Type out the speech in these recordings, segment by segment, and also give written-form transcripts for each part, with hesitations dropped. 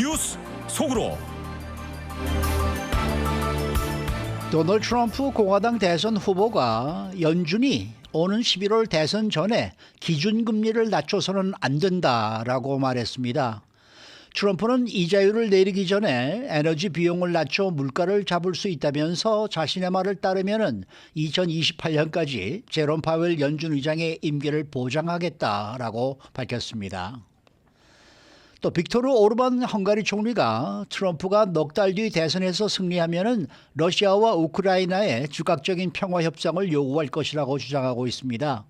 뉴스 속으로. 도널드 트럼프 공화당 대선 후보가 연준이 오는 11월 대선 전에 기준금리를 낮춰서는 안 된다라고 말했습니다. 트럼프는 이자율을 내리기 전에 에너지 비용을 낮춰 물가를 잡을 수 있다면서 자신의 말을 따르면 2028년까지 제롬 파웰 연준 의장의 임기를 보장하겠다라고 밝혔습니다. 또 빅토르 오르반 헝가리 총리가 트럼프가 넉 달 뒤 대선에서 승리하면 러시아와 우크라이나의 즉각적인 평화 협상을 요구할 것이라고 주장하고 있습니다.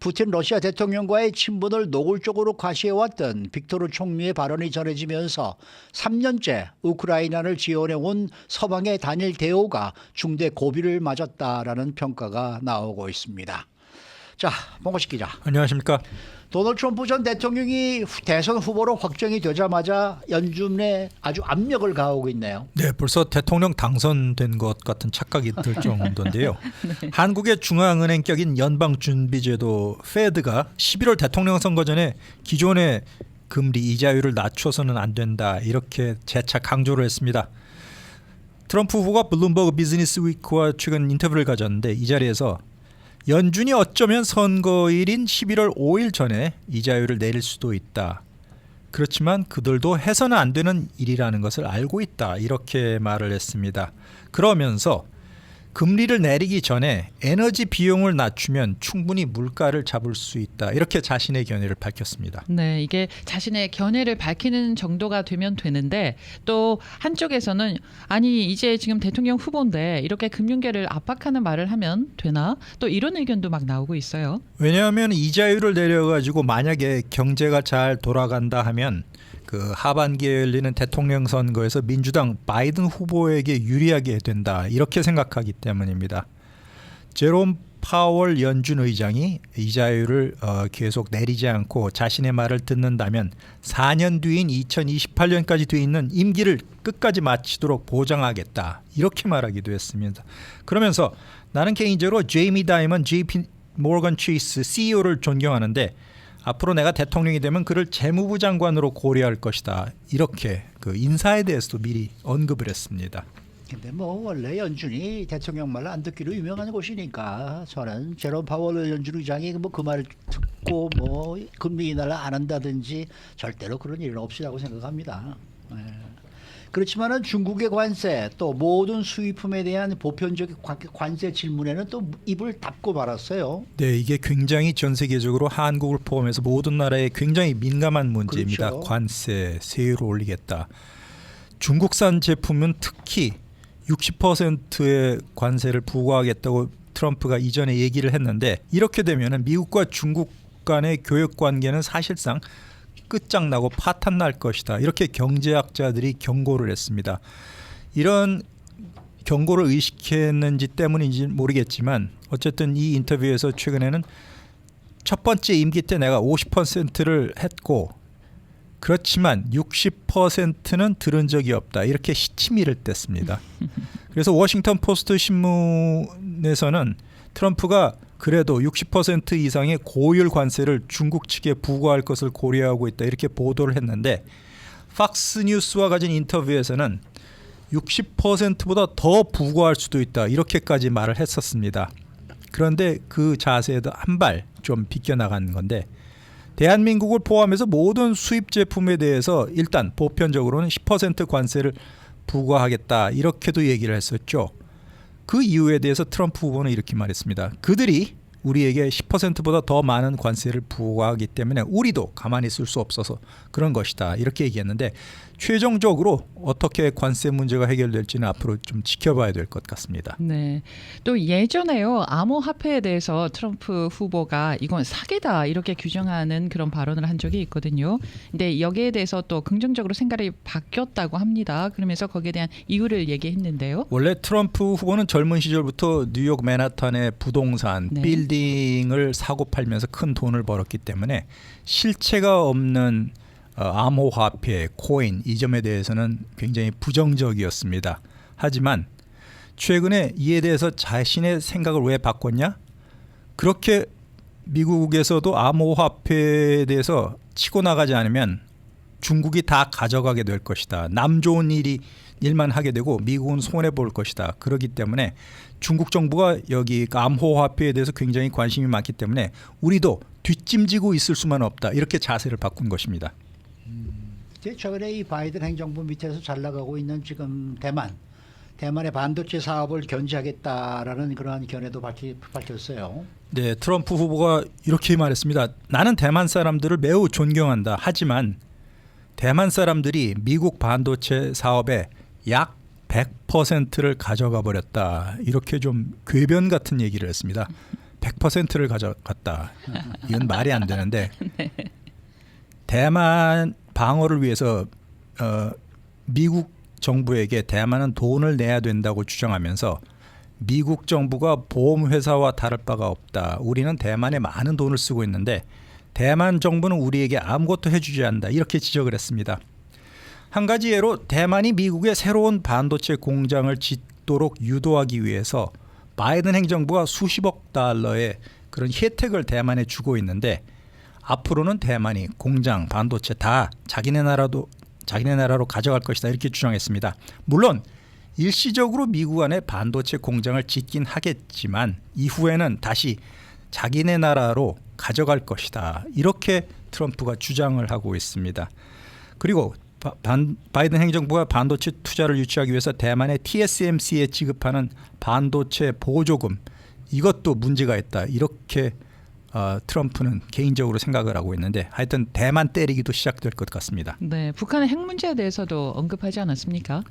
푸틴 러시아 대통령과의 친분을 노골적으로 과시해왔던 빅토르 총리의 발언이 전해지면서 3년째 우크라이나를 지원해온 서방의 단일 대우가 중대 고비를 맞았다라는 평가가 나오고 있습니다. 자, 봉고식 기자. 안녕하십니까. 도널드 트럼프 전 대통령이 대선 후보로 확정이 되자마자 연준에 아주 압력을 가하고 있네요. 네, 벌써 대통령 당선된 것 같은 착각이 들 정도인데요. 네. 한국의 중앙은행격인 연방준비제도 페드가 11월 대통령 선거 전에 기존의 금리 이자율을 낮춰서는 안 된다 이렇게 재차 강조를 했습니다. 트럼프 후보가 블룸버그 비즈니스 위크와 최근 인터뷰를 가졌는데 이 자리에서 연준이 어쩌면 선거일인 11월 5일 전에 이자율을 내릴 수도 있다. 그렇지만 그들도 해서는 안 되는 일이라는 것을 알고 있다. 이렇게 말을 했습니다. 그러면서 금리를 내리기 전에 에너지 비용을 낮추면 충분히 물가를 잡을 수 있다. 이렇게 자신의 견해를 밝혔습니다. 네, 이게 자신의 견해를 밝히는 정도가 되면 되는데 또 한쪽에서는 아니 이제 지금 대통령 후보인데 이렇게 금융계를 압박하는 말을 하면 되나? 또 이런 의견도 막 나오고 있어요. 왜냐하면 이자율을 내려가지고 만약에 경제가 잘 돌아간다 하면 그 하반기에 열리는 대통령 선거에서 민주당 바이든 후보에게 유리하게 된다 이렇게 생각하기 때문입니다. 제롬 파월 연준 의장이 이자율을 계속 내리지 않고 자신의 말을 듣는다면 4년 뒤인 2028년까지 돼 있는 임기를 끝까지 마치도록 보장하겠다 이렇게 말하기도 했습니다. 그러면서 나는 개인적으로 제이미 다이먼 JP 모건 체이스 CEO를 존경하는데 앞으로 내가 대통령이 되면 그를 재무부 장관으로 고려할 것이다. 이렇게 그 인사에 대해서도 미리 언급을 했습니다. 근데 뭐 원래 연준이 대통령 말을 안 듣기로 유명한 곳이니까 저는 제롬 파월 연준 의장이 뭐 그 말을 듣고 뭐 금리 인하를 안 한다든지 절대로 그런 일은 없이라고 생각합니다. 네. 그렇지만은 중국의 관세 또 모든 수입품에 대한 보편적 관세 질문에는 또 입을 닫고 말았어요. 네, 이게 굉장히 전 세계적으로 한국을 포함해서 모든 나라에 굉장히 민감한 문제입니다. 그렇죠. 관세, 세율을 올리겠다. 중국산 제품은 특히 60%의 관세를 부과하겠다고 트럼프가 이전에 얘기를 했는데 이렇게 되면은 미국과 중국 간의 교역 관계는 사실상 끝장나고 파탄날 것이다. 이렇게 경제학자들이 경고를 했습니다. 이런 경고를 의식했는지 때문인지 모르겠지만 어쨌든 이 인터뷰에서 최근에는 첫 번째 임기 때 내가 50%를 했고 그렇지만 60%는 들은 적이 없다. 이렇게 시치미를 뗐습니다. 그래서 워싱턴 포스트 신문에서는 트럼프가 그래도 60% 이상의 고율 관세를 중국 측에 부과할 것을 고려하고 있다. 이렇게 보도를 했는데 팍스뉴스와 가진 인터뷰에서는 60%보다 더 부과할 수도 있다. 이렇게까지 말을 했었습니다. 그런데 그 자세에도 한 발 좀 비껴나간 건데 대한민국을 포함해서 모든 수입 제품에 대해서 일단 보편적으로는 10% 관세를 부과하겠다. 이렇게도 얘기를 했었죠. 그 이유에 대해서 트럼프 후보는 이렇게 말했습니다. 그들이 우리에게 10%보다 더 많은 관세를 부과하기 때문에 우리도 가만히 있을 수 없어서 그런 것이다. 이렇게 얘기했는데 최종적으로 어떻게 관세 문제가 해결될지는 앞으로 좀 지켜봐야 될 것 같습니다. 네. 또 예전에요. 암호화폐에 대해서 트럼프 후보가 이건 사기다 이렇게 규정하는 그런 발언을 한 적이 있거든요. 근데 여기에 대해서 또 긍정적으로 생각이 바뀌었다고 합니다. 그러면서 거기에 대한 이유를 얘기했는데요. 원래 트럼프 후보는 젊은 시절부터 뉴욕 맨하탄의 부동산, 네. 빌딩을 사고 팔면서 큰 돈을 벌었기 때문에 실체가 없는 암호화폐, 코인 이 점에 대해서는 굉장히 부정적이었습니다. 하지만 최근에 이에 대해서 자신의 생각을 왜 바꿨냐? 그렇게 미국에서도 암호화폐에 대해서 치고 나가지 않으면 중국이 다 가져가게 될 것이다. 남 좋은 일만 하게 되고 미국은 손해 볼 것이다. 그렇기 때문에 중국 정부가 여기 암호화폐에 대해서 굉장히 관심이 많기 때문에 우리도 뒷짐지고 있을 수만 없다. 이렇게 자세를 바꾼 것입니다. 최근에 이 바이든 행정부 밑에서 잘 나가고 있는 지금 대만의 반도체 사업을 견제하겠다라는 그러한 견해도 밝혔어요. 네, 트럼프 후보가 이렇게 말했습니다. 나는 대만 사람들을 매우 존경한다. 하지만 대만 사람들이 미국 반도체 사업에 약 100%를 가져가 버렸다. 이렇게 좀 궤변 같은 얘기를 했습니다. 100%를 가져갔다. 이건 말이 안 되는데 대만 방어를 위해서 미국 정부에게 대만은 돈을 내야 된다고 주장하면서 미국 정부가 보험회사와 다를 바가 없다. 우리는 대만에 많은 돈을 쓰고 있는데 대만 정부는 우리에게 아무것도 해주지 않는다. 이렇게 지적을 했습니다. 한 가지 예로 대만이 미국의 새로운 반도체 공장을 짓도록 유도하기 위해서 바이든 행정부가 수십억 달러의 그런 혜택을 대만에 주고 있는데 앞으로는 대만이 공장, 반도체 다 자기네 나라로 가져갈 것이다. 이렇게 주장했습니다. 물론 일시적으로 미국 안에 반도체 공장을 짓긴 하겠지만 이후에는 다시 자기네 나라로 가져갈 것이다. 이렇게 트럼프가 주장을 하고 있습니다. 그리고 바이든 행정부가 반도체 투자를 유치하기 위해서 대만의 TSMC에 지급하는 반도체 보조금 이것도 문제가 있다. 이렇게 트럼프는 개인적으로 생각을 하고 있는데 하여튼 대만 때리기도 시작될 것 같습니다. 네, 북한의 핵 문제에 대해서도 언급하지 않았습니까?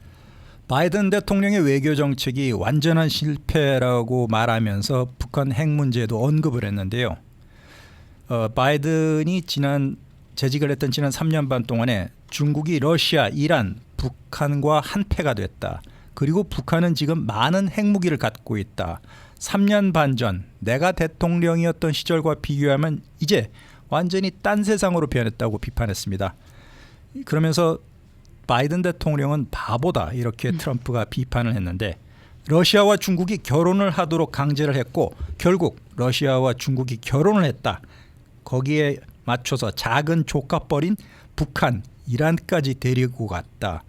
바이든 대통령의 외교 정책이 완전한 실패라고 말하면서 북한 핵 문제도 언급을 했는데요. 바이든이 재직을 했던 지난 3년 반 동안에 중국이 러시아, 이란, 북한과 한패가 됐다. 그리고 북한은 지금 많은 핵무기를 갖고 있다. 3년 반 전 내가 대통령이었던 시절과 비교하면 이제 완전히 딴 세상으로 변했다고 비판했습니다. 그러면서 바이든 대통령은 바보다 이렇게 트럼프가 비판을 했는데 러시아와 중국이 결혼을 하도록 강제를 했고 결국 러시아와 중국이 결혼을 했다. 거기에 맞춰서 작은 조카뻘인 북한, 이란까지 데리고 갔다.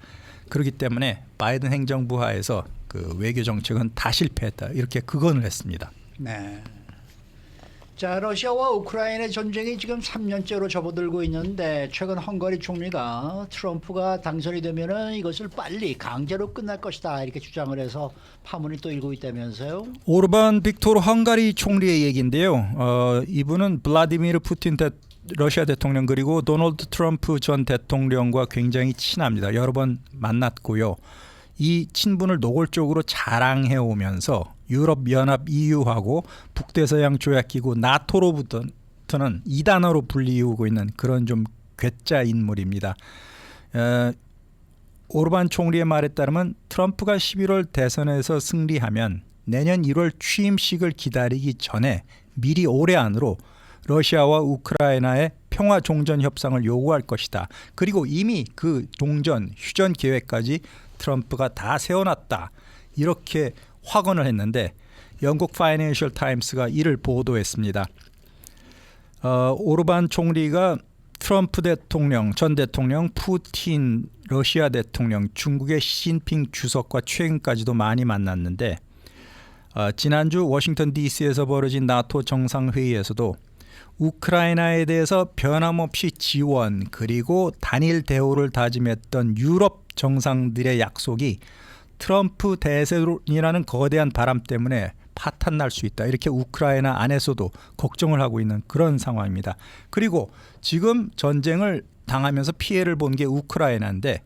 그렇기 때문에 바이든 행정부 하에서 그 외교 정책은 다 실패했다. 이렇게 극언을 했습니다. 네. 자, 러시아와 우크라이나 전쟁이 지금 3년째로 접어들고 있는데 최근 헝가리 총리가 트럼프가 당선이 되면은 이것을 빨리 강제로 끝날 것이다 이렇게 주장을 해서 파문이 또 일고 있다면서요? 오르반 빅토르 헝가리 총리의 얘기인데요. 이분은 블라디미르 푸틴 러시아 대통령 그리고 도널드 트럼프 전 대통령과 굉장히 친합니다. 여러 번 만났고요. 이 친분을 노골적으로 자랑해 오면서 유럽연합 EU하고 북대서양 조약기구 나토로부터는 이단어로 불리우고 있는 그런 좀 괴짜 인물입니다. 오르반 총리의 말에 따르면 트럼프가 11월 대선에서 승리하면 내년 1월 취임식을 기다리기 전에 미리 올해 안으로 러시아와 우크라이나의 평화 종전 협상을 요구할 것이다. 그리고 이미 그 종전 휴전 계획까지 트럼프가 다 세워놨다. 이렇게 확언을 했는데 영국 파이낸셜 타임스가 이를 보도했습니다. 오르반 총리가 트럼프 대통령, 전 대통령, 푸틴 러시아 대통령, 중국의 시진핑 주석과 최근까지도 많이 만났는데 지난주 워싱턴 DC에서 벌어진 나토 정상회의에서도 우크라이나에 대해서 변함없이 지원 그리고 단일 대우를 다짐했던 유럽 정상들의 약속이 트럼프 대세론이라는 거대한 바람 때문에 파탄날 수 있다. 이렇게 우크라이나 안에서도 걱정을 하고 있는 그런 상황입니다. 그리고 지금 전쟁을 당하면서 피해를 본 게 우크라이나인데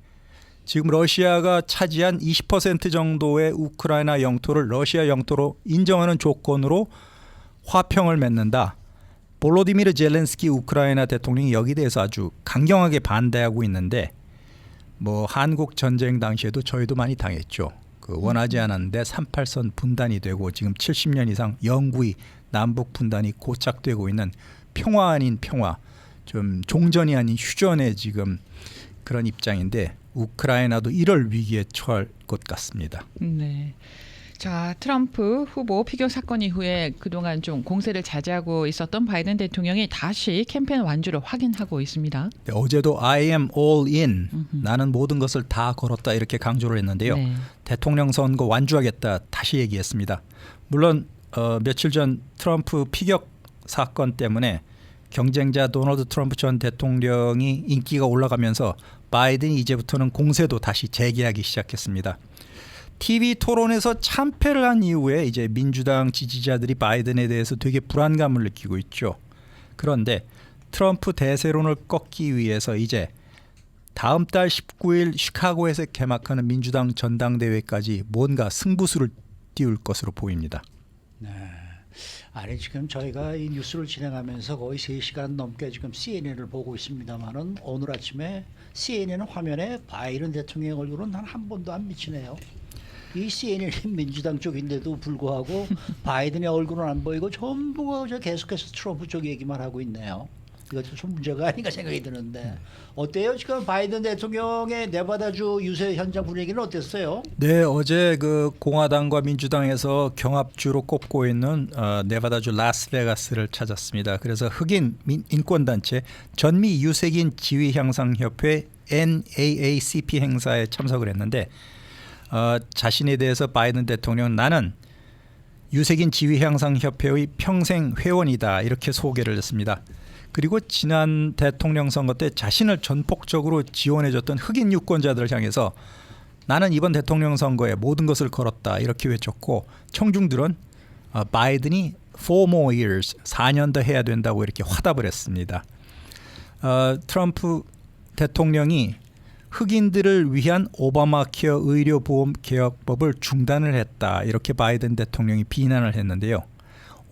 지금 러시아가 차지한 20% 정도의 우크라이나 영토를 러시아 영토로 인정하는 조건으로 화평을 맺는다. 볼로디미르 젤렌스키 우크라이나 대통령이 여기 대해서 아주 강경하게 반대하고 있는데 뭐 한국 전쟁 당시에도 저희도 많이 당했죠. 그 원하지 않았는데 38선 분단이 되고 지금 70년 이상 영구히 남북 분단이 고착되고 있는 평화 아닌 평화, 좀 종전이 아닌 휴전의 지금 그런 입장인데 우크라이나도 이럴 위기에 처할 것 같습니다. 네. 자, 트럼프 후보 피격 사건 이후에 그동안 좀 공세를 자제하고 있었던 바이든 대통령이 다시 캠페인 완주를 확인하고 있습니다. 네, 어제도 I am all in, 나는 모든 것을 다 걸었다 이렇게 강조를 했는데요. 네. 대통령 선거 완주하겠다 다시 얘기했습니다. 물론 며칠 전 트럼프 피격 사건 때문에 경쟁자 도널드 트럼프 전 대통령이 인기가 올라가면서 바이든이 이제부터는 공세도 다시 재개하기 시작했습니다. TV 토론에서 참패를 한 이후에 이제 민주당 지지자들이 바이든에 대해서 되게 불안감을 느끼고 있죠. 그런데 트럼프 대세론을 꺾기 위해서 이제 다음 달 19일 시카고에서 개막하는 민주당 전당대회까지 뭔가 승부수를 띄울 것으로 보입니다. 아니 지금 저희가 이 뉴스를 진행하면서 거의 3시간 넘게 지금 CNN을 보고 있습니다만은 오늘 아침에 CNN 화면에 바이든 대통령 얼굴은 단 한 번도 안 비치네요. 이 CNN이 민주당 쪽인데도 불구하고 바이든의 얼굴은 안 보이고 전부 저 계속해서 트럼프 쪽 얘기만 하고 있네요. 이것도 좀 문제가 아닌가 생각이 드는데 어때요? 지금 바이든 대통령의 네바다주 유세 현장 분위기는 어땠어요? 네, 어제 그 공화당과 민주당에서 경합주로 꼽고 있는 네바다주 라스베가스를 찾았습니다. 그래서 흑인 인권단체 전미 유색인 지위향상협회 NAACP 행사에 참석을 했는데 자신에 대해서 바이든 대통령은 나는 유색인 지위향상협회의 평생 회원이다 이렇게 소개를 했습니다. 그리고 지난 대통령 선거 때 자신을 전폭적으로 지원해줬던 흑인 유권자들을 향해서 나는 이번 대통령 선거에 모든 것을 걸었다 이렇게 외쳤고 청중들은 바이든이 4 more years, 4년 더 해야 된다고 이렇게 화답을 했습니다. 트럼프 대통령이 흑인들을 위한 오바마 케어 의료보험 개혁법을 중단을 했다 이렇게 바이든 대통령이 비난을 했는데요.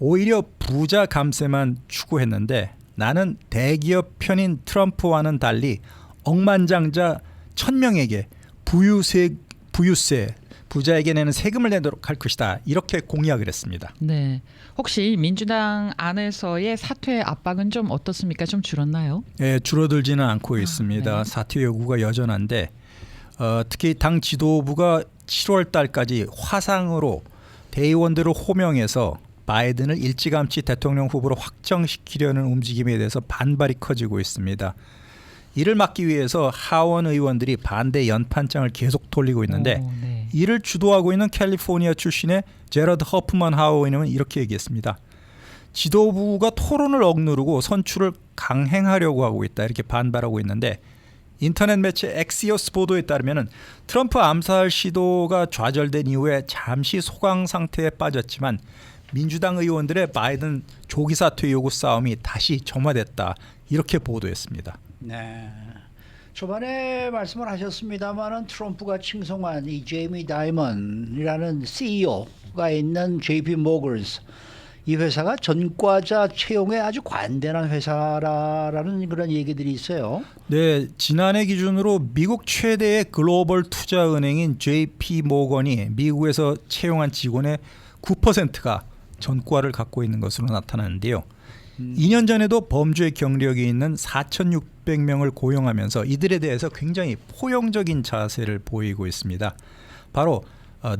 오히려 부자 감세만 추구했는데 나는 대기업 편인 트럼프와는 달리 억만장자 1000명에게 부유세 부자에게 내는 세금을 내도록 할 것이다 이렇게 공약을 했습니다. 네. 혹시 민주당 안에서의 사퇴 압박은 좀 어떻습니까? 좀 줄었나요? 네, 줄어들지는 않고 있습니다. 네. 사퇴 요구가 여전한데 특히 당 지도부가 7월 달까지 화상으로 대의원들을 호명해서 바이든을 일찌감치 대통령 후보로 확정시키려는 움직임에 대해서 반발이 커지고 있습니다. 이를 막기 위해서 하원 의원들이 반대 연판장을 계속 돌리고 있는데 네. 이를 주도하고 있는 캘리포니아 출신의 제러드 허프만 하원 의원은 이렇게 얘기했습니다. 지도부가 토론을 억누르고 선출을 강행하려고 하고 있다 이렇게 반발하고 있는데 인터넷 매체 엑시오스 보도에 따르면 트럼프 암살 시도가 좌절된 이후에 잠시 소강 상태에 빠졌지만 민주당 의원들의 바이든 조기 사퇴 요구 싸움이 다시 점화됐다 이렇게 보도했습니다. 네. 초반에 말씀을 하셨습니다만은 트럼프가 칭송한 이 제이미 다이먼이라는 CEO가 있는 JP 모건스 이 회사가 전과자 채용에 아주 관대한 회사라는 그런 얘기들이 있어요. 네, 지난해 기준으로 미국 최대의 글로벌 투자 은행인 JP 모건이 미국에서 채용한 직원의 9%가 전과를 갖고 있는 것으로 나타나는데요. 2년 전에도 범죄 경력이 있는 4,600명을 고용하면서 이들에 대해서 굉장히 포용적인 자세를 보이고 있습니다. 바로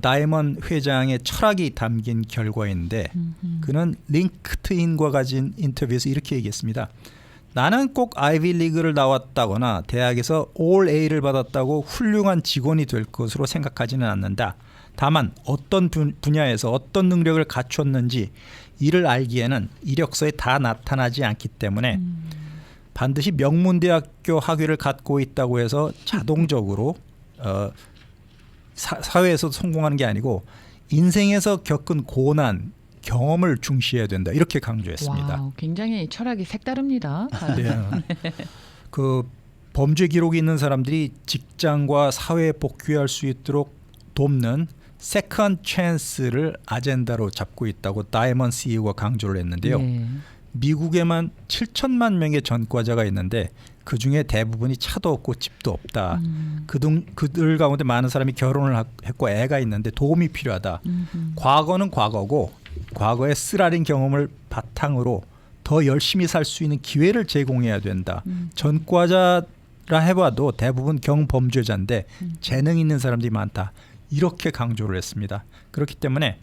다이먼 회장의 철학이 담긴 결과인데 그는 링크드인과 가진 인터뷰에서 이렇게 얘기했습니다. 나는 꼭 아이비리그를 나왔다거나 대학에서 올 A를 받았다고 훌륭한 직원이 될 것으로 생각하지는 않는다. 다만 어떤 분야에서 어떤 능력을 갖췄는지 이를 알기에는 이력서에 다 나타나지 않기 때문에 반드시 명문대학교 학위를 갖고 있다고 해서 자동적으로 사회에서 성공하는 게 아니고 인생에서 겪은 고난, 경험을 중시해야 된다 이렇게 강조했습니다. 와우, 굉장히 철학이 색다릅니다. 네. 그 범죄 기록이 있는 사람들이 직장과 사회에 복귀할 수 있도록 돕는 세컨드 찬스를 아젠다로 잡고 있다고 다이먼 CEO가 강조를 했는데요. 네. 미국에만 7천만 명의 전과자가 있는데 그중에 대부분이 차도 없고 집도 없다. 그들 가운데 많은 사람이 결혼을 했고 애가 있는데 도움이 필요하다. 과거는 과거고 과거의 쓰라린 경험을 바탕으로 더 열심히 살 수 있는 기회를 제공해야 된다. 전과자라 해봐도 대부분 경범죄자인데 재능 있는 사람들이 많다. 이렇게 강조를 했습니다. 그렇기 때문에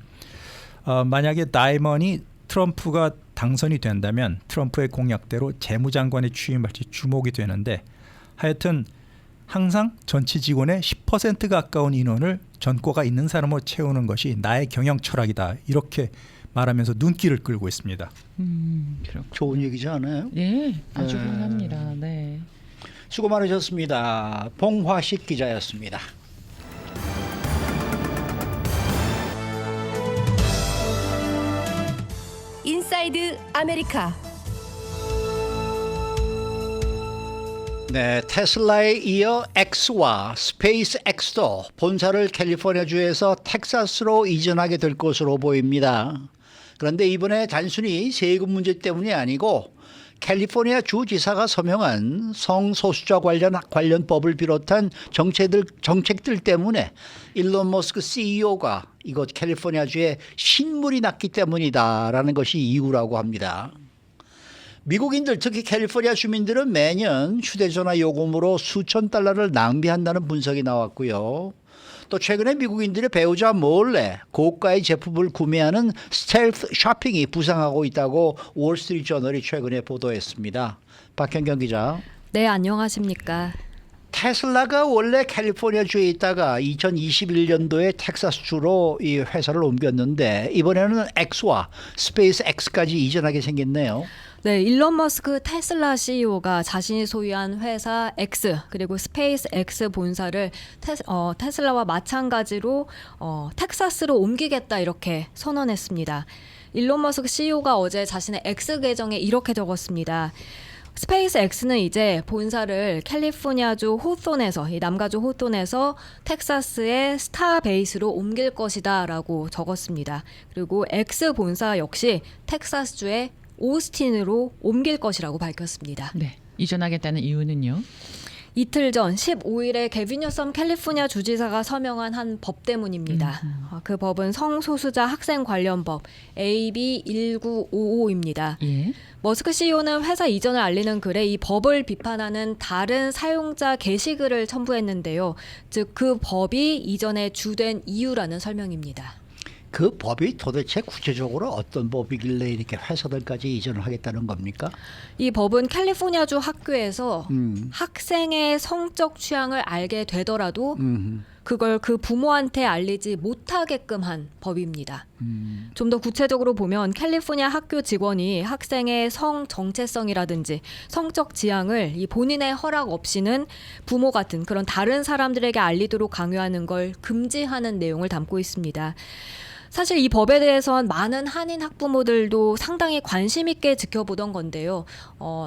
만약에 다이먼이 트럼프가 당선이 된다면 트럼프의 공약대로 재무장관에 취임할지 주목이 되는데 하여튼 항상 전체 직원의 10% 가까운 인원을 전과가 있는 사람으로 채우는 것이 나의 경영 철학이다. 이렇게 말하면서 눈길을 끌고 있습니다. 그렇고. 좋은 얘기지 않아요? 예, 아주 네. 훌륭합니다. 네. 수고 많으셨습니다. 봉화식 기자였습니다. 인사이드 아메리카. 네, 테슬라에 이어 X와 스페이스 X도 본사를 캘리포니아주에서 텍사스로 이전하게 될 것으로 보입니다. 그런데 이번에 단순히 세금 문제 때문이 아니고 캘리포니아 주지사가 서명한 성소수자 관련 법을 비롯한 정책들 때문에 일론 머스크 CEO가 이곳 캘리포니아주에 신물이 났기 때문이다라는 것이 이유라고 합니다. 미국인들 특히 캘리포니아 주민들은 매년 휴대전화 요금으로 수천 달러를 낭비한다는 분석이 나왔고요. 또 최근에 미국인들의 배우자 몰래 고가의 제품을 구매하는 스텔스 쇼핑이 부상하고 있다고 월스트리트 저널이 최근에 보도했습니다. 박현경 기자. 네, 안녕하십니까. 테슬라가 원래 캘리포니아주에 있다가 2021년도에 텍사스주로 이 회사를 옮겼는데 이번에는 X와 스페이스 X까지 이전하게 생겼네요. 네, 일론 머스크 테슬라 CEO가 자신이 소유한 회사 X 그리고 스페이스 X 본사를 테슬라와 마찬가지로 텍사스로 옮기겠다 이렇게 선언했습니다. 일론 머스크 CEO가 어제 자신의 X 계정에 이렇게 적었습니다. 스페이스 X는 이제 본사를 캘리포니아주 호손에서 이 남가주 호손에서 텍사스의 스타 베이스로 옮길 것이다라고 적었습니다. 그리고 X 본사 역시 텍사스주의 오스틴으로 옮길 것이라고 밝혔습니다. 네. 이전하겠다는 이유는요? 이틀 전 15일에 게빈 뉴섬 캘리포니아 주지사가 서명한 한 법 때문입니다. 그 법은 성소수자 학생 관련 법 AB 1955입니다. 예. 머스크 CEO는 회사 이전을 알리는 글에 이 법을 비판하는 다른 사용자 게시글을 첨부했는데요. 즉 그 법이 이전에 주된 이유라는 설명입니다. 그 법이 도대체 구체적으로 어떤 법이길래 이렇게 회사들까지 이전을 하겠다는 겁니까? 이 법은 캘리포니아주 학교에서 학생의 성적 취향을 알게 되더라도 그걸 그 부모한테 알리지 못하게끔 한 법입니다. 좀 더 구체적으로 보면 캘리포니아 학교 직원이 학생의 성 정체성이라든지 성적 지향을 이 본인의 허락 없이는 부모 같은 그런 다른 사람들에게 알리도록 강요하는 걸 금지하는 내용을 담고 있습니다. 사실 이 법에 대해선 많은 한인 학부모들도 상당히 관심 있게 지켜보던 건데요.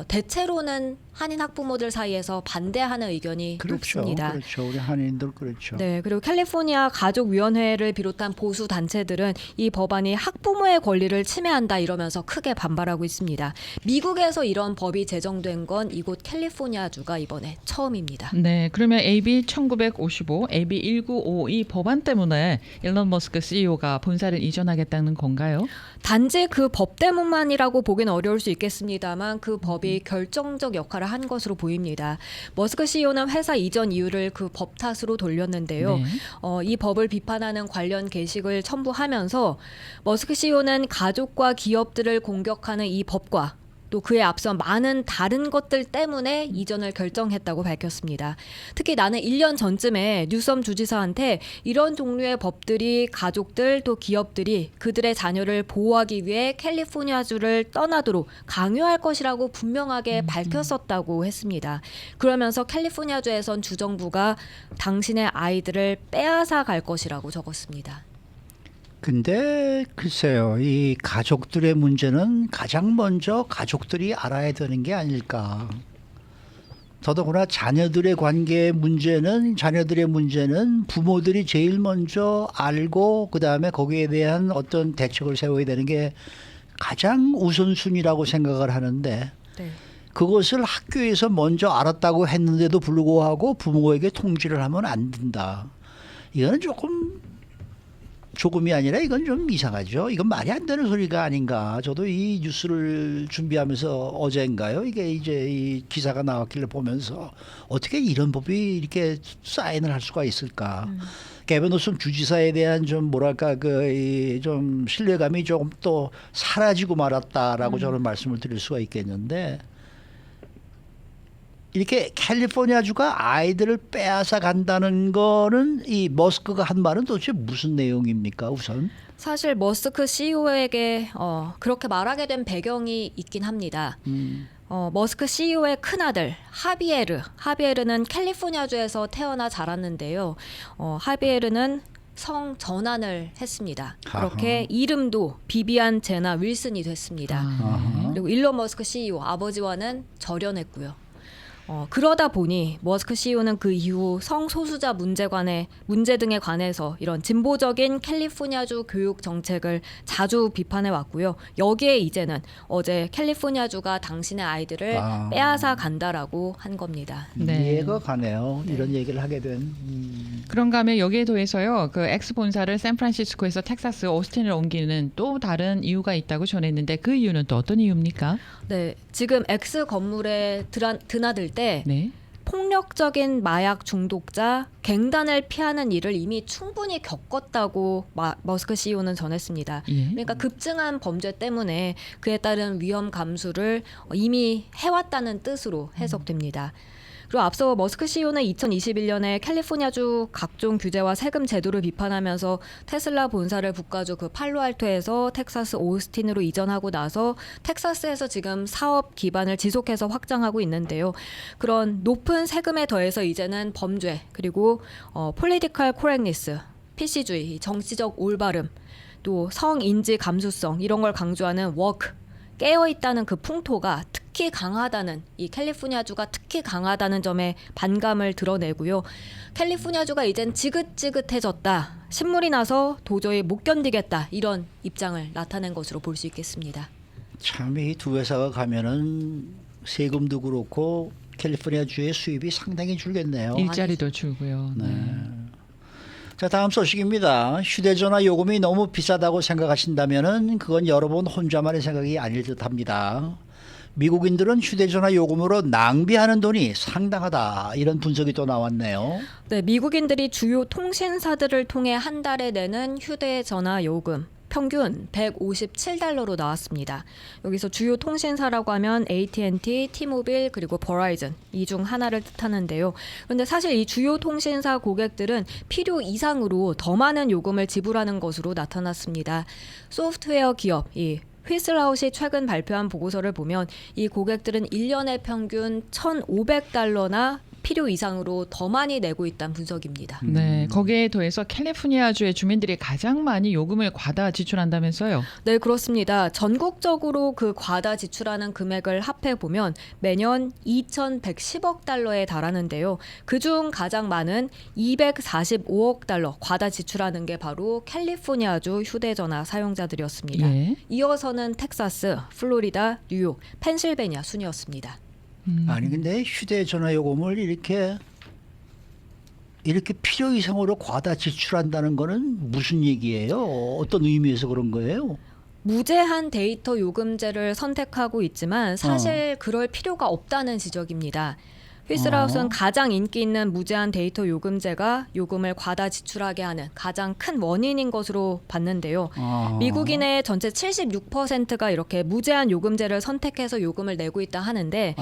대체로는 한인 학부모들 사이에서 반대하는 의견이 높습니다. 그렇죠. 우리 한인들 그렇죠. 네, 그리고 캘리포니아 가족위원회를 비롯한 보수 단체들은 이 법안이 학부모의 권리를 침해한다 이러면서 크게 반발하고 있습니다. 미국에서 이런 법이 제정된 건 이곳 캘리포니아주가 이번에 처음입니다. 네, 그러면 AB 1955, AB 1952 법안 때문에 일론 머스크 CEO가 본사를 이전하겠다는 건가요? 단지 그 법 때문만이라고 보기는 어려울 수 있겠습니다만 그 법이 결정적 역할을 한 것으로 보입니다. 머스크 CEO는 회사 이전 이유를 그 법 탓으로 돌렸는데요. 네. 이 법을 비판하는 관련 게시글 첨부하면서 머스크 CEO는 가족과 기업들을 공격하는 이 법과 또 그에 앞서 많은 다른 것들 때문에 이전을 결정했다고 밝혔습니다. 특히 나는 1년 전쯤에 뉴섬 주지사한테 이런 종류의 법들이 가족들 또 기업들이 그들의 자녀를 보호하기 위해 캘리포니아주를 떠나도록 강요할 것이라고 분명하게 밝혔었다고 했습니다. 그러면서 캘리포니아주에선 주정부가 당신의 아이들을 빼앗아 갈 것이라고 적었습니다. 근데 글쎄요, 이 가족들의 문제는 가장 먼저 가족들이 알아야 되는 게 아닐까. 더더구나 자녀들의 문제는 부모들이 제일 먼저 알고 그다음에 거기에 대한 어떤 대책을 세워야 되는 게 가장 우선순위라고 생각을 하는데 네. 그것을 학교에서 먼저 알았다고 했는데도 불구하고 부모에게 통지를 하면 안 된다. 이거는 조금 조금이 아니라 이건 좀 이상하죠. 이건 말이 안 되는 소리가 아닌가. 저도 이 뉴스를 준비하면서 어제인가요? 이게 이제 이 기사가 나왔길래 보면서 어떻게 이런 법이 이렇게 사인을 할 수가 있을까. 게빈 노슨 주지사에 대한 좀 뭐랄까 좀 신뢰감이 조금 또 사라지고 말았다라고 저는 말씀을 드릴 수가 있겠는데 이렇게 캘리포니아주가 아이들을 빼앗아 간다는 거는 이 머스크가 한 말은 도대체 무슨 내용입니까 우선? 사실 머스크 CEO에게 그렇게 말하게 된 배경이 있긴 합니다. 머스크 CEO의 큰아들 하비에르는 캘리포니아주에서 태어나 자랐는데요. 하비에르는 성 전환을 했습니다. 그렇게 아하. 이름도 비비안 제나 윌슨이 됐습니다. 아하. 그리고 일론 머스크 CEO 아버지와는 절연했고요. 그러다 보니 머스크 CEO는 그 이후 성소수자 문제 등에 관해서 이런 진보적인 캘리포니아주 교육 정책을 자주 비판해 왔고요. 여기에 이제는 어제 캘리포니아주가 당신의 아이들을 빼앗아 간다라고 한 겁니다. 네. 이해가 가네요. 이런 얘기를 하게 된. 그런가 하면 여기에 더해서요. 그 X 본사를 샌프란시스코에서 텍사스 오스틴을 옮기는 또 다른 이유가 있다고 전했는데 그 이유는 또 어떤 이유입니까? 네, 지금 X 건물에 드나들 때 네. 폭력적인 마약 중독자, 갱단을 피하는 일을 이미 충분히 겪었다고 머스크 CEO는 전했습니다. 예. 그러니까 급증한 범죄 때문에 그에 따른 위험 감수를 이미 해왔다는 뜻으로 해석됩니다. 그리고 앞서 머스크 CEO는 2021년에 캘리포니아주 각종 규제와 세금 제도를 비판하면서 테슬라 본사를 북가주 그 팔로알토에서 텍사스 오스틴으로 이전하고 나서 텍사스에서 지금 사업 기반을 지속해서 확장하고 있는데요. 그런 높은 세금에 더해서 이제는 범죄 그리고 폴리티컬 코렉니스, PC주의, 정치적 올바름, 또 성인지 감수성 이런 걸 강조하는 워크, 깨어있다는 그 풍토가 특히 강하다는 이 캘리포니아주가 특히 강하다는 점에 반감을 드러내고요. 캘리포니아주가 이젠 지긋지긋해졌다. 신물이 나서 도저히 못 견디겠다. 이런 입장을 나타낸 것으로 볼 수 있겠습니다. 참 이 두 회사가 가면은 세금도 그렇고 캘리포니아주의 수입이 상당히 줄겠네요. 일자리도 줄고요. 네. 자, 다음 소식입니다. 휴대전화 요금이 너무 비싸다고 생각하신다면은 그건 여러분 혼자만의 생각이 아닐 듯합니다. 미국인들은 휴대전화 요금으로 낭비하는 돈이 상당하다. 이런 분석이 또 나왔네요. 네, 미국인들이 주요 통신사들을 통해 한 달에 내는 휴대전화 요금 평균 157달러로 나왔습니다. 여기서 주요 통신사라고 하면 AT&T, T-모빌 그리고 버라이즌 이 중 하나를 뜻하는데요. 그런데 사실 이 주요 통신사 고객들은 필요 이상으로 더 많은 요금을 지불하는 것으로 나타났습니다. 소프트웨어 기업 이 휘슬라웃이 최근 발표한 보고서를 보면 이 고객들은 1년에 평균 1,500달러나 필요 이상으로 더 많이 내고 있다는 분석입니다. 네, 거기에 더해서 캘리포니아주의 주민들이 가장 많이 요금을 과다 지출한다면서요? 네, 그렇습니다. 전국적으로 그 과다 지출하는 금액을 합해 보면 매년 2,110억 달러에 달하는데요. 그중 가장 많은 245억 달러 과다 지출하는 게 바로 캘리포니아주 휴대전화 사용자들이었습니다. 예. 이어서는 텍사스, 플로리다, 뉴욕, 펜실베니아 순이었습니다. 아니 근데 휴대전화 요금을 이렇게 필요 이상으로 과다 지출한다는 거는 무슨 얘기예요? 어떤 의미에서 그런 거예요? 무제한 데이터 요금제를 선택하고 있지만 사실 그럴 필요가 없다는 지적입니다. 휘슬라웃은 가장 인기 있는 무제한 데이터 요금제가 요금을 과다 지출하게 하는 가장 큰 원인인 것으로 봤는데요. 미국인의 전체 76%가 이렇게 무제한 요금제를 선택해서 요금을 내고 있다 하는데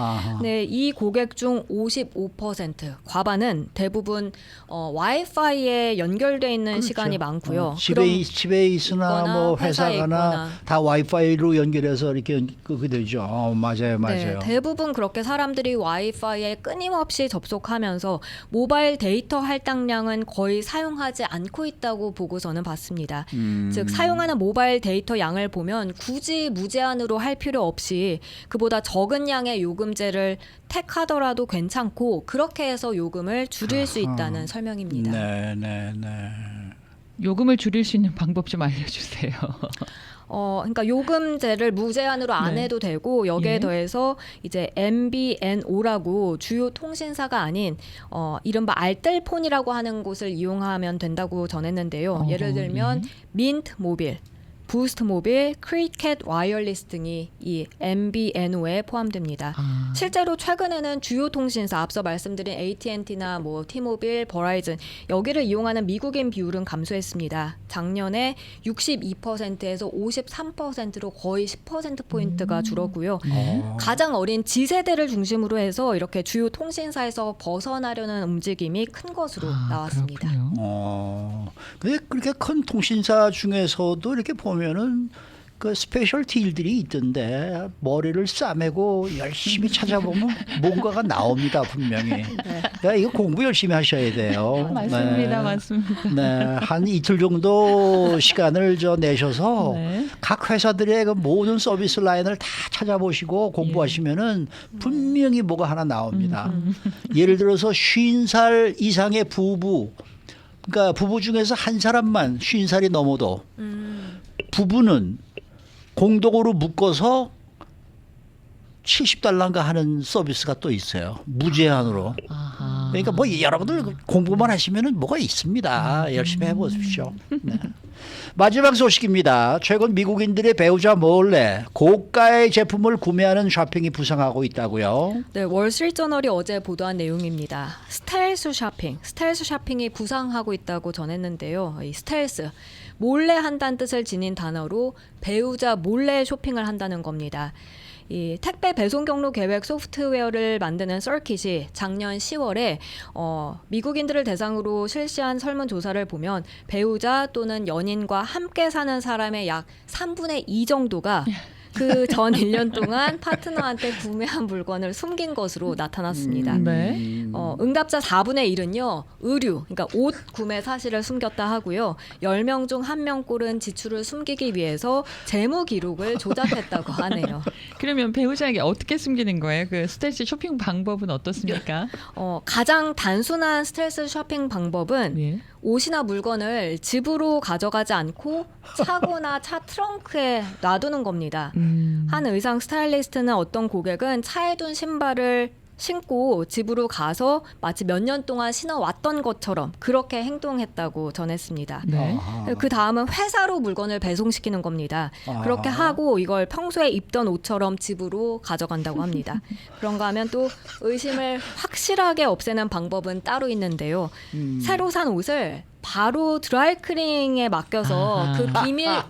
네, 이 고객 중 55% 과반은 대부분 와이파이에 연결돼 있는 그렇죠. 시간이 많고요. 집에 있으나 뭐 회사 가나 다 와이파이로 연결해서 이렇게 그게 되죠. 맞아요. 네, 대부분 그렇게 사람들이 와이파이에 끊임없이 접속하면서 모바일 데이터 할당량은 거의 사용하지 않고 있다고 보고서는 봤습니다. 즉 사용하는 모바일 데이터 양을 보면 굳이 무제한으로 할 필요 없이 그보다 적은 양의 요금제를 택하더라도 괜찮고 그렇게 해서 요금을 줄일 수 있다는 설명입니다. 네. 요금을 줄일 수 있는 방법 좀 알려주세요. 그러니까 요금제를 무제한으로 안 네. 해도 되고 여기에 예. 더해서 이제 MVNO라고 주요 통신사가 아닌 이른바 알뜰폰이라고 하는 곳을 이용하면 된다고 전했는데요. 예를 들면 민트 모빌, 부스트 모빌, 크리켓 와이어리스 등이 이 MVNO에 포함됩니다. 아. 실제로 최근에는 주요 통신사 앞서 말씀드린 AT&T나 뭐 T모빌, 버라이즌 여기를 이용하는 미국인 비율은 감소했습니다. 작년에 62%에서 53%로 거의 10%포인트가 줄었고요. 가장 어린 G세대를 중심으로 해서 이렇게 주요 통신사에서 벗어나려는 움직임이 큰 것으로 나왔습니다. 그렇군요. 근데 그렇게 큰 통신사 중에서도 이렇게 보면은 그 스페셜티 일들이 있던데 머리를 싸매고 열심히 찾아보면 뭔가가 나옵니다 분명히. 야, 이거 공부 열심히 하셔야 돼요. 맞습니다, 맞습니다. 네, 한 이틀 정도 시간을 내셔서 네. 각 회사들의 그 모든 서비스 라인을 다 찾아보시고 공부하시면은 분명히 뭐가 하나 나옵니다. 예를 들어서 50살 이상의 부부, 그러니까 부부 중에서 한 사람만 50살이 넘어도 부부는 공동으로 묶어서 $70인가 하는 서비스가 또 있어요. 무제한으로. 아하. 그러니까 뭐 여러분들 공부만 하시면은 뭐가 있습니다. 열심히 해보십시오. 네. 마지막 소식입니다. 최근 미국인들의 배우자 몰래 고가의 제품을 구매하는 쇼핑이 부상하고 있다고요. 네, 월스트리트저널이 어제 보도한 내용입니다. 스텔스 쇼핑이 부상하고 있다고 전했는데요. 이 스텔스, 몰래 한다는 뜻을 지닌 단어로 배우자 몰래 쇼핑을 한다는 겁니다. 이 택배 배송 경로 계획 소프트웨어를 만드는 서킷이 작년 10월에 미국인들을 대상으로 실시한 설문조사를 보면 배우자 또는 연인과 함께 사는 사람의 약 3분의 2 정도가 그 전 1년 동안 파트너한테 구매한 물건을 숨긴 것으로 나타났습니다. 네. 응답자 4분의 1은요. 의류, 그러니까 옷 구매 사실을 숨겼다 하고요. 10명 중 1명꼴은 지출을 숨기기 위해서 재무 기록을 조작했다고 하네요. 그러면 배우자에게 어떻게 숨기는 거예요? 그 스텔스 쇼핑 방법은 어떻습니까? 가장 단순한 스트레스 쇼핑 방법은 예. 옷이나 물건을 집으로 가져가지 않고 차고나 차 트렁크에 놔두는 겁니다. 한 의상 스타일리스트는 어떤 고객은 차에 둔 신발을 신고 집으로 가서 마치 몇 년 동안 신어왔던 것처럼 그렇게 행동했다고 전했습니다. 네. 그 다음은 회사로 물건을 배송시키는 겁니다. 아하. 그렇게 하고 이걸 평소에 입던 옷처럼 집으로 가져간다고 합니다. 그런가 하면 또 의심을 확실하게 없애는 방법은 따로 있는데요. 새로 산 옷을 바로 드라이클닝에 맡겨서 아하. 그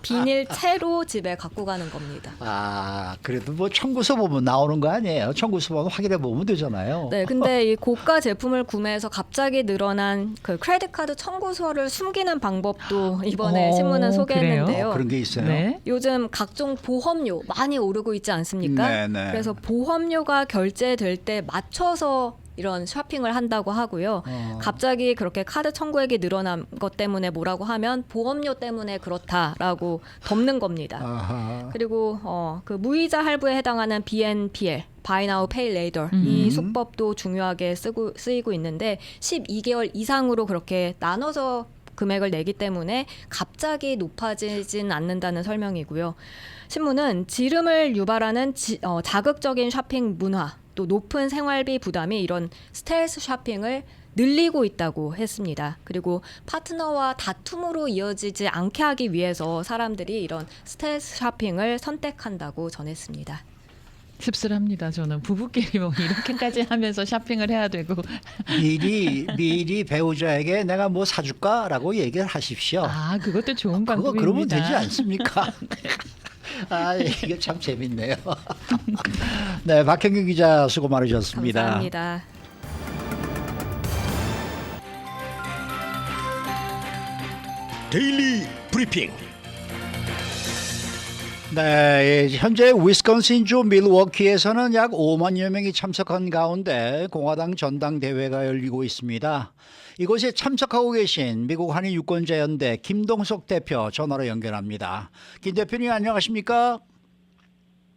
비닐 채로 집에 갖고 가는 겁니다. 그래도 뭐 청구서 보면 나오는 거 아니에요. 청구서 보면 확인해 보면 되잖아요. 네, 근데 이 고가 제품을 구매해서 갑자기 늘어난 그 크레딧 카드 청구서를 숨기는 방법도 이번에 신문은 소개했는데요. 그런 게 있어요. 네. 요즘 각종 보험료 많이 오르고 있지 않습니까? 네네. 그래서 보험료가 결제될 때 맞춰서 이런 쇼핑을 한다고 하고요. 갑자기 그렇게 카드 청구액이 늘어난 것 때문에 뭐라고 하면 보험료 때문에 그렇다라고 덮는 겁니다. 아하. 그리고 그 무이자 할부에 해당하는 BNPL, Buy Now Pay Later 이 수법도 중요하게 쓰이고 있는데 12개월 이상으로 그렇게 나눠서 금액을 내기 때문에 갑자기 높아지진 않는다는 설명이고요. 신문은 지름을 유발하는 자극적인 쇼핑 문화, 또 높은 생활비 부담이 이런 스텔스 쇼핑을 늘리고 있다고 했습니다. 그리고 파트너와 다툼으로 이어지지 않게 하기 위해서 사람들이 이런 스텔스 쇼핑을 선택한다고 전했습니다. 씁쓸합니다. 저는 부부끼리 뭐 이렇게까지 하면서 쇼핑을 해야 되고. 미리 배우자에게 내가 뭐 사줄까라고 얘기를 하십시오. 그것도 좋은 그거 방법입니다. 그러면 되지 않습니까? 이게 참 재밌네요. 네, 박형규 기자 수고 많으셨습니다. 감사합니다. 데일리 브리핑. 네, 현재 위스콘신주 밀워키에서는 약 5만여 명이 참석한 가운데 공화당 전당대회가 열리고 있습니다. 이곳에 참석하고 계신 미국 한인 유권자연대 김동석 대표 전화로 연결합니다. 김 대표님 안녕하십니까?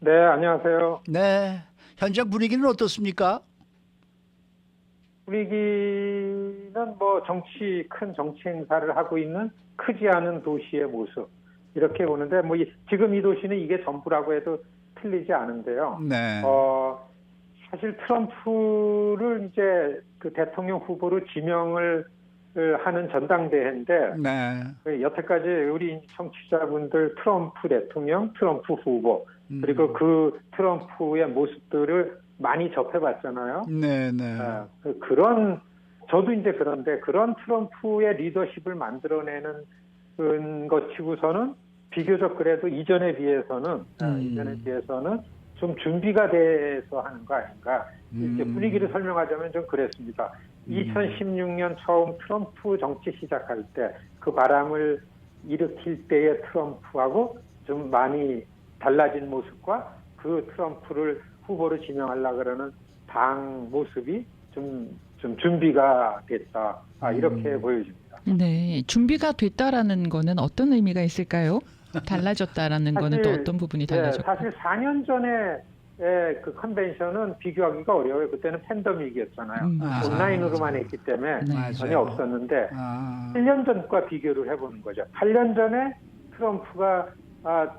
네, 안녕하세요. 네, 현장 분위기는 어떻습니까? 분위기는 뭐 큰 정치 행사를 하고 있는 크지 않은 도시의 모습. 이렇게 보는데 뭐 지금 이 도시는 이게 전부라고 해도 틀리지 않은데요. 네. 사실 트럼프를 이제 그 대통령 후보로 지명을 하는 전당대회인데 네. 여태까지 우리 청취자분들 트럼프 대통령, 트럼프 후보 그리고 그 트럼프의 모습들을 많이 접해봤잖아요. 네, 네. 그런 저도 이제 그런데 그런 트럼프의 리더십을 만들어내는 것치고서는 비교적 그래도 이전에 비해서는 좀 준비가 돼서 하는 거 아닌가. 이렇게 분위기를 설명하자면 좀 그랬습니다. 2016년 처음 트럼프 정치 시작할 때 그 바람을 일으킬 때의 트럼프하고 좀 많이 달라진 모습과 그 트럼프를 후보로 지명하려고 그러는 당 모습이 좀 준비가 됐다. 이렇게 보여집니다. 네, 준비가 됐다라는 거는 어떤 의미가 있을까요? 달라졌다라는 거는 또 어떤 부분이 달라졌고? 사실 4년 전에 그 컨벤션은 비교하기가 어려워요. 그때는 팬데믹이었잖아요. 온라인으로만 했기 때문에 전혀 없었는데 8년 전과 비교를 해보는 거죠. 8년 전에 트럼프가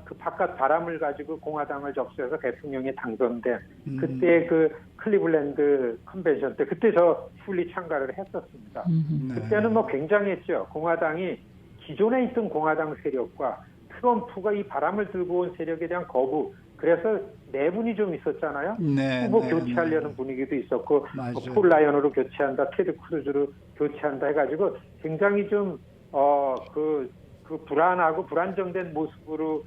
그 바깥 바람을 가지고 공화당을 접수해서 대통령에 당선된 그때 그 클리블랜드 컨벤션 때 그때 저 풀리 참가를 했었습니다. 그때는 뭐 굉장했죠. 공화당이 기존에 있던 공화당 세력과 트럼프가 이 바람을 들고 온 세력에 대한 거부 그래서 내분이 좀 있었잖아요. 후보 교체하려는 분위기도 있었고 폴 라이언으로 교체한다, 테드 크루즈로 교체한다 해가지고 굉장히 좀 그 불안하고 불안정된 모습으로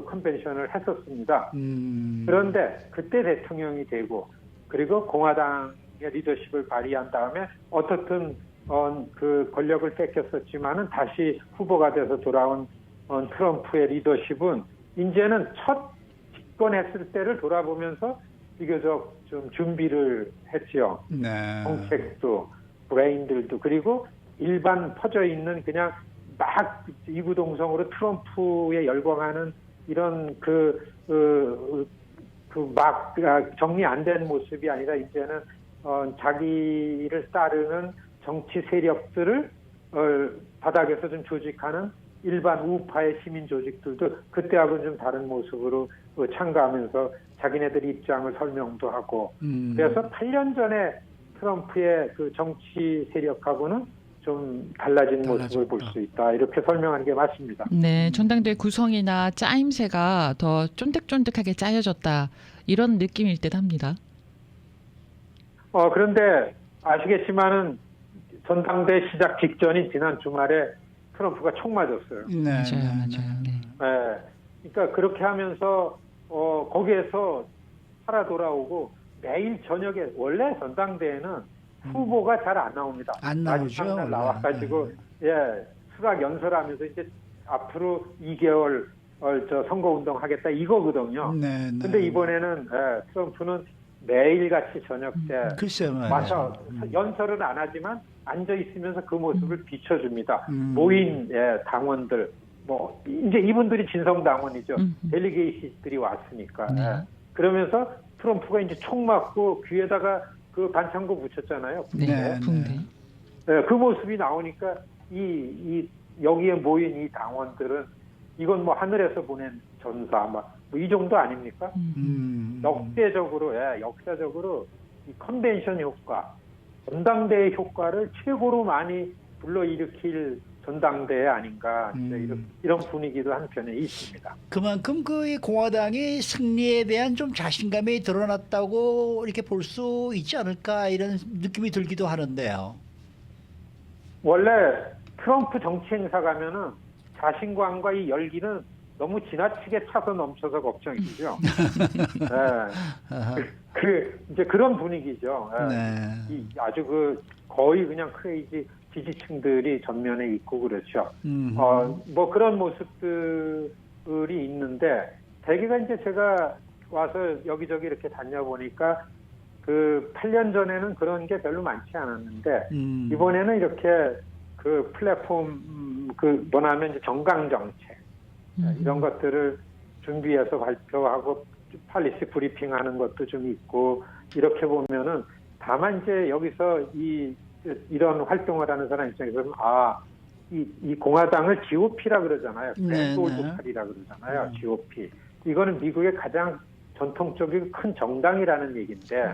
컨벤션을 했었습니다. 그런데 그때 대통령이 되고 그리고 공화당의 리더십을 발휘한 다음에 어떻든 그 권력을 뺏겼었지만은 다시 후보가 돼서 돌아온 트럼프의 리더십은 이제는 첫 집권했을 때를 돌아보면서 비교적 좀 준비를 했지요. 정책도 브레인들도 그리고 일반 퍼져 있는 그냥 막 이구동성으로 트럼프에 열광하는 이런 막 정리 안 된 모습이 아니라 이제는 자기를 따르는 정치 세력들을 바닥에서 좀 조직하는 일반 우파의 시민 조직들도 그때하고는 좀 다른 모습으로 참가하면서 자기네들 입장을 설명도 하고 그래서 8년 전에 트럼프의 그 정치 세력하고는 좀 달라진 모습을 볼 수 있다. 이렇게 설명하는 게 맞습니다. 네, 전당대회 구성이나 짜임새가 더 쫀득쫀득하게 짜여졌다. 이런 느낌일 듯 합니다. 그런데 아시겠지만은 전당대회 시작 직전인 지난 주말에 트럼프가 총 맞았어요. 맞아요. 네. 그러니까 그렇게 하면서 거기에서 살아 돌아오고 매일 저녁에 원래 전당대회는 후보가 잘 안 나옵니다. 안 나오죠. 마지막 날 나와가지고 수락 연설하면서 이제 앞으로 2개월 저 선거 운동 하겠다 이거거든요. 근데 이번에는 트럼프는 매일같이 저녁 때 와서 연설은 안 하지만 앉아 있으면서 그 모습을 비춰줍니다. 모인 당원들 뭐 이제 이분들이 진성 당원이죠. 델리게이트들이 왔으니까. 그러면서 트럼프가 이제 총 맞고 귀에다가 그 반창고 붙였잖아요. 붕대. 그 모습이 나오니까 여기에 모인 이 당원들은 이건 뭐 하늘에서 보낸 전사 뭐 이 정도 아닙니까? 역사적으로 이 컨벤션 효과, 전당대회 효과를 최고로 많이 불러일으킬 전당대회 아닌가 이런 분위기도 한편에 있습니다. 그만큼 그 공화당이 승리에 대한 좀 자신감이 드러났다고 이렇게 볼 수 있지 않을까 이런 느낌이 들기도 하는데요. 원래 트럼프 정치 행사 가면은 자신감과 이 열기는 너무 지나치게 차서 넘쳐서 걱정이죠. 이제 그런 분위기죠. 아주 거의 그냥 크레이지 지지층들이 전면에 있고 그렇죠. 뭐 그런 모습들이 있는데 대개가 이제 제가 와서 여기저기 이렇게 다녀보니까 그 8년 전에는 그런 게 별로 많지 않았는데 이번에는 이렇게 그 플랫폼 뭐냐면 이제 정강 정책 이런 것들을 준비해서 발표하고 팔리시 브리핑하는 것도 좀 있고 이렇게 보면은 다만 이제 여기서 이런 활동을 하는 사람 입장에서는 이 공화당을 GOP라 그러잖아요. 네, 그랜드 팔이라 그러잖아요. GOP. 이거는 미국의 가장 전통적인 큰 정당이라는 얘기인데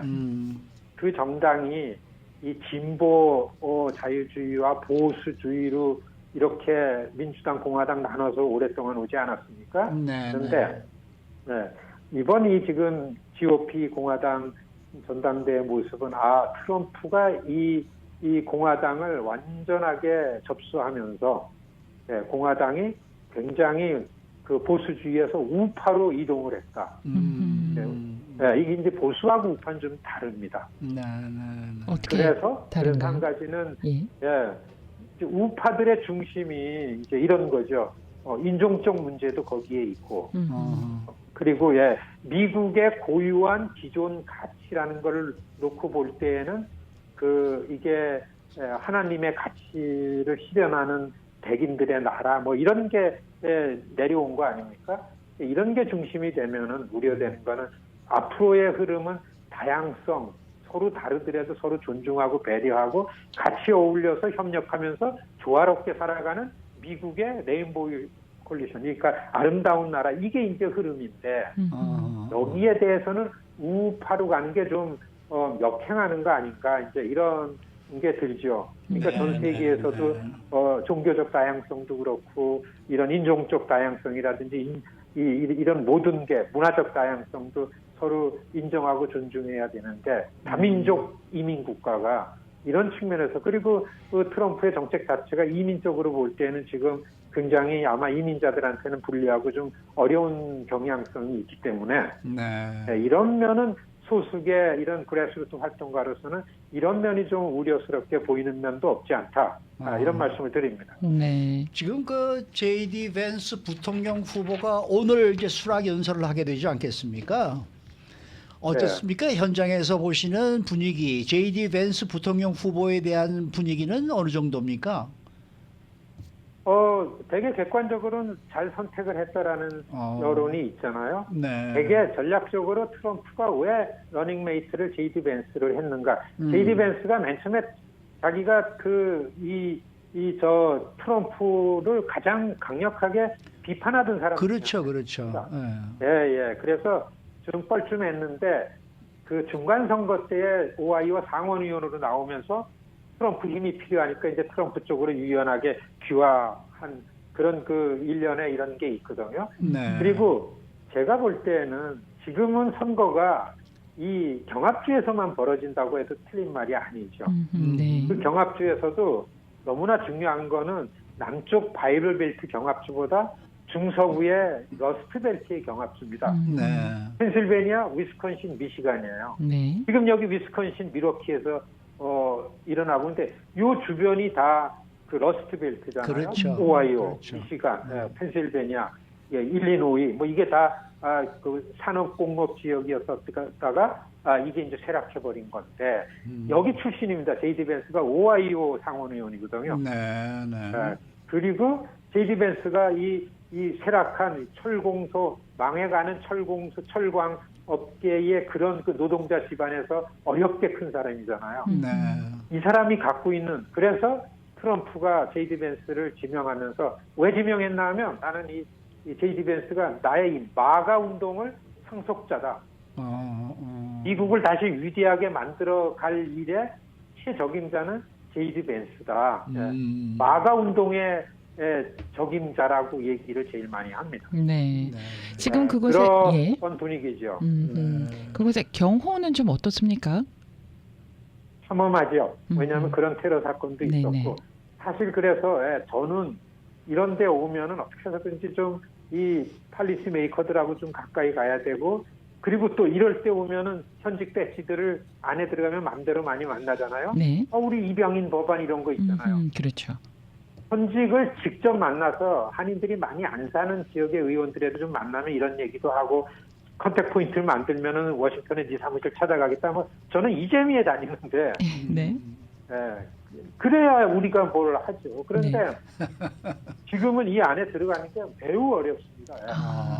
그 정당이 이 진보 자유주의와 보수주의로 이렇게 민주당, 공화당 나눠서 오랫동안 오지 않았습니까? 네, 그런데 이번이 지금 GOP 공화당 전당대회 모습은 트럼프가 이 공화당을 완전하게 접수하면서 공화당이 굉장히 그 보수주의에서 우파로 이동을 했다. 이게 이제 보수하고 우파는 좀 다릅니다. 어떻게 그래서 다른가요? 한 가지는 우파들의 중심이 이제 이런 거죠. 인종적 문제도 거기에 있고, 그리고 미국의 고유한 기존 가치라는 걸 놓고 볼 때에는 이게 하나님의 가치를 실현하는 백인들의 나라 뭐 이런 게 내려온 거 아닙니까? 이런 게 중심이 되면은 우려되는 거는 앞으로의 흐름은 다양성, 서로 다르더라도 서로 존중하고 배려하고 같이 어울려서 협력하면서 조화롭게 살아가는 미국의 레인보우 콜리션, 그러니까 아름다운 나라, 이게 이제 흐름인데 여기에 대해서는 우파로 가는 게 좀 역행하는 거 아닌가, 이제 이런 게 들죠. 그러니까 전 세계에서도 종교적 다양성도 그렇고 이런 인종적 다양성이라든지 이런 모든 게 문화적 다양성도 서로 인정하고 존중해야 되는데 다민족 이민 국가가 이런 측면에서, 그리고 그 트럼프의 정책 자체가 이민적으로 볼 때는 지금 굉장히 아마 이민자들한테는 불리하고 좀 어려운 경향성이 있기 때문에 이런 면은 소수의 이런 그래스루트 활동가로서는 이런 면이 좀 우려스럽게 보이는 면도 없지 않다. 이런 말씀을 드립니다. 네. 지금 그 J.D. 밴스 부통령 후보가 오늘 이제 수락 연설을 하게 되지 않겠습니까? 어떻습니까? 현장에서 보시는 분위기, J.D. 밴스 부통령 후보에 대한 분위기는 어느 정도입니까? 되게 객관적으로는 잘 선택을 했다라는 여론이 있잖아요. 네. 되게 전략적으로 트럼프가 왜 러닝메이트를 J.D. 밴스를 했는가? J.D. 밴스가 맨 처음에 자기가 트럼프를 가장 강력하게 비판하던 사람. 그렇죠. 그래서 좀 뻘쭘했는데 그 중간 선거 때에 오하이오 상원의원으로 나오면서 트럼프 힘이 필요하니까 이제 트럼프 쪽으로 유연하게 귀화한 그런 그 일련의 이런 게 있거든요. 그리고 제가 볼 때는 지금은 선거가 이 경합주에서만 벌어진다고 해도 틀린 말이 아니죠. 네. 그 경합주에서도 너무나 중요한 거는 남쪽 바이블 벨트 경합주보다 중서부의 러스트 벨트의 경합주입니다. 펜실베니아, 위스콘신, 미시간이에요. 네. 지금 여기 위스콘신, 밀워키에서 일어나고 있는데 요 주변이 다 그 러스트 벨트잖아요. 그렇죠. 오하이오, 미시간, 펜실베니아, 일리노이, 뭐 이게 다 그 산업공업 지역이었다가 이게 이제 쇠락해버린 건데 여기 출신입니다. J.D. 밴스가 오하이오 상원의원이거든요. 그리고 J.D. 밴스가 이 쇠락한 철공소, 망해가는 철공소, 철광 업계의 그런 그 노동자 집안에서 어렵게 큰 사람이잖아요. 이 사람이 갖고 있는, 그래서 트럼프가 J.D. 밴스를 지명하면서 왜 지명했나 하면 나는 이 J.D. 밴스가 나의 이 마가 운동을 상속자다. 미국을 다시 위대하게 만들어 갈 일에 최적임자는 J.D. 밴스다. 마가 운동의 적임자라고 얘기를 제일 많이 합니다. 네. 지금 그곳에 그런 분위기죠. 그곳의 경호는 좀 어떻습니까? 삼엄하죠. 왜냐하면 그런 테러 사건도 있었고 사실 그래서 저는 이런 데 오면은 어떻게 해서든지 좀 이 팔리시 메이커들하고 좀 가까이 가야 되고, 그리고 또 이럴 때 오면은 현직 배치들을 안에 들어가면 마음대로 많이 만나잖아요. 우리 이병인 법안 이런 거 있잖아요. 그렇죠. 현직을 직접 만나서 한인들이 많이 안 사는 지역의 의원들에도 좀 만나면 이런 얘기도 하고, 컨택 포인트를 만들면은 워싱턴에 네 사무실 찾아가겠다. 뭐 저는 이 재미에 다니는데. 그래야 우리가 뭘 하죠. 그런데 지금은 이 안에 들어가는 게 매우 어렵습니다.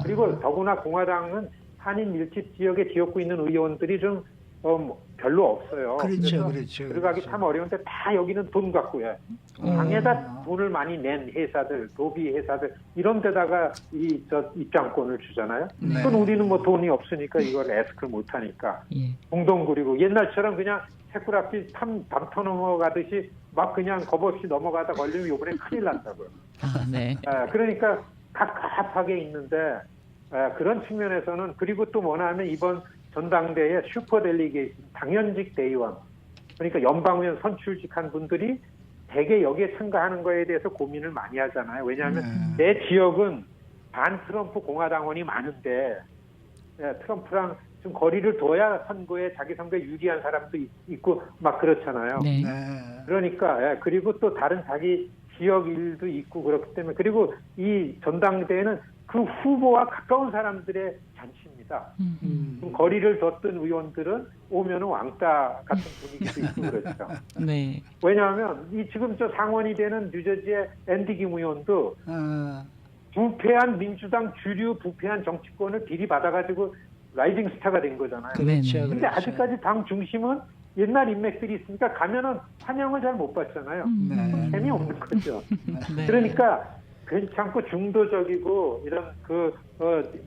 그리고 더구나 공화당은 한인 밀집 지역에 지역구 있는 의원들이 좀 별로 없어요. 그렇죠, 그래서 그렇죠. 들어가기 참 어려운데 다 여기는 돈 갖고요. 당에다 돈을 많이 낸 회사들, 로비 회사들 이런 데다가 입장권을 주잖아요. 네. 그건 우리는 뭐 돈이 없으니까 이걸 에스크를 못 하니까 예. 공동 구리고 옛날처럼 그냥 새꾸라기 담 터넘어가듯이 막 그냥 겁 없이 넘어가다 걸리면 이번에 큰일 난다고요. 아, 네. 그러니까 갑갑하게 있는데 그런 측면에서는 그리고 또 뭐냐면 이번 전당대회 슈퍼델리게이션 당연직 대의원 그러니까 연방의원 선출직한 분들이 대개 여기에 참가하는 거에 대해서 고민을 많이 하잖아요. 왜냐하면 내 지역은 반 트럼프 공화당원이 많은데 트럼프랑 좀 거리를 둬야 선거에 자기 선거에 유리한 사람도 있고 막 그렇잖아요. 네. 그러니까 그리고 또 다른 자기 지역 일도 있고 그렇기 때문에 그리고 이 전당대회는 그 후보와 가까운 사람들의 잔치입니다. 좀 거리를 뒀던 의원들은 오면은 왕따 같은 분위기도 있고 그렇죠. 네. 왜냐하면 이 지금 저 상원이 되는 뉴저지의 앤디 김 의원도 부패한 민주당 주류 부패한 정치권을 비리 받아가지고 라이징 스타가 된 거잖아요. 그렇죠. 근데 아직까지 당 중심은 옛날 인맥들이 있으니까 가면은 환영을 잘 못 받잖아요. 재미없는 거죠. 네. 그러니까 괜찮고 중도적이고 이런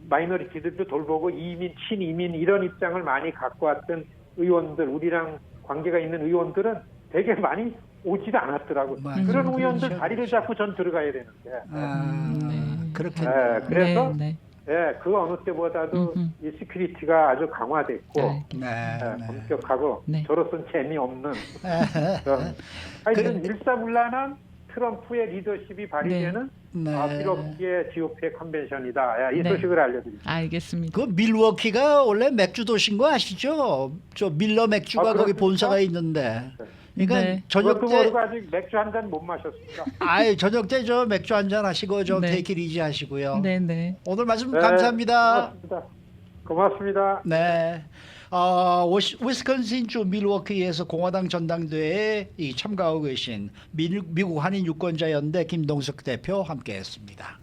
마이너리티들도 돌보고 이민, 친이민 이런 입장을 많이 갖고 왔던 의원들, 우리랑 관계가 있는 의원들은 되게 많이 오지도 않았더라고요. 그런 의원들 자리를 잡고 전 들어가야 되는데. 그렇겠네요. 그래서 네. 그 어느 때보다도 이 시큐리티가 아주 강화됐고 엄격하고 네. 저로서는 재미없는 하여튼 일사불란한 트럼프의 리더십이 발휘되는 필요없기에 GOP의 컨벤션이다. 이 소식을 알려드립니다. 알겠습니다. 그 밀워키가 원래 맥주 도시인 거 아시죠? 저 밀러 맥주가 거기 본사가 있는데. 그러니까 저녁 그것도 때 모르고 아직 맥주 한 잔 못 마셨습니다. 저녁 때 저 맥주 한 잔 하시고 좀 테이크 이지 하시고요. 네. 오늘 말씀 감사합니다. 고맙습니다. 네. 위스콘신주 밀워키에서 공화당 전당대회에 참가하고 계신 미국 한인 유권자 연대 김동석 대표 함께했습니다.